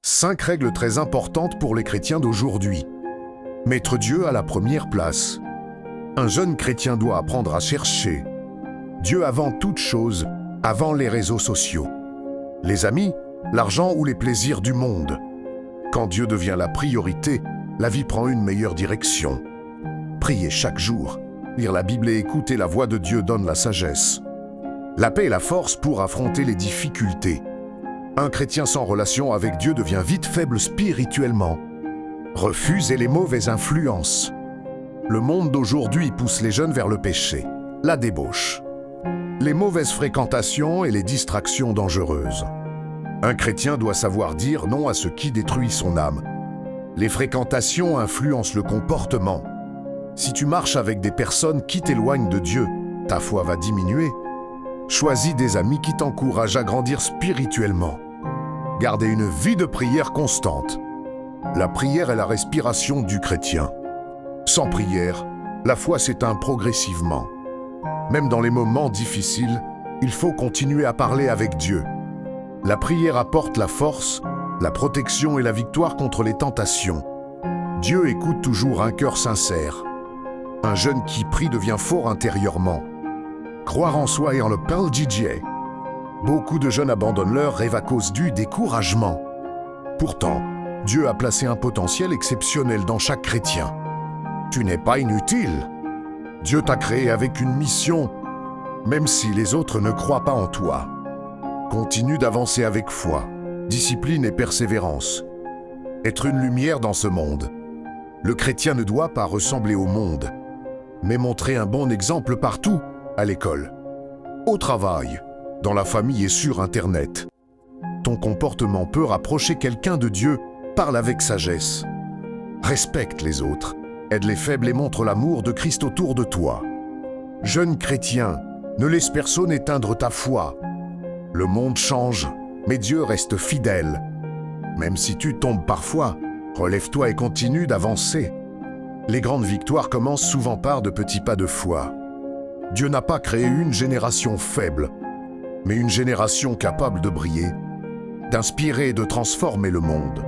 5 règles très importantes pour les chrétiens d'aujourd'hui. Mettre Dieu à la première place. Un jeune chrétien doit apprendre à chercher Dieu avant toute chose, avant les réseaux sociaux, les amis, l'argent ou les plaisirs du monde. Quand Dieu devient la priorité, la vie prend une meilleure direction. Prier chaque jour, lire la Bible et écouter la voix de Dieu donne la sagesse, la paix et la force pour affronter les difficultés. Un chrétien sans relation avec Dieu devient vite faible spirituellement. Refuser les mauvaises influences. Le monde d'aujourd'hui pousse les jeunes vers le péché, la débauche, les mauvaises fréquentations et les distractions dangereuses. Un chrétien doit savoir dire non à ce qui détruit son âme. Les fréquentations influencent le comportement. Si tu marches avec des personnes qui t'éloignent de Dieu, ta foi va diminuer. Choisis des amis qui t'encouragent à grandir spirituellement. Gardez une vie de prière constante. La prière est la respiration du chrétien. Sans prière, la foi s'éteint progressivement. Même dans les moments difficiles, il faut continuer à parler avec Dieu. La prière apporte la force, la protection et la victoire contre les tentations. Dieu écoute toujours un cœur sincère. Un jeune qui prie devient fort intérieurement. Croire en soi et en le PLGJ. Beaucoup de jeunes abandonnent leurs rêves à cause du découragement. Pourtant, Dieu a placé un potentiel exceptionnel dans chaque chrétien. Tu n'es pas inutile. Dieu t'a créé avec une mission, même si les autres ne croient pas en toi. Continue d'avancer avec foi, discipline et persévérance. Être une lumière dans ce monde. Le chrétien ne doit pas ressembler au monde, mais montrer un bon exemple partout, à l'école, au travail, dans la famille et sur Internet. Ton comportement peut rapprocher quelqu'un de Dieu, parle avec sagesse. Respecte les autres, aide les faibles et montre l'amour de Christ autour de toi. Jeune chrétien, ne laisse personne éteindre ta foi. Le monde change, mais Dieu reste fidèle. Même si tu tombes parfois, relève-toi et continue d'avancer. Les grandes victoires commencent souvent par de petits pas de foi. Dieu n'a pas créé une génération faible, mais une génération capable de briller, d'inspirer et de transformer le monde.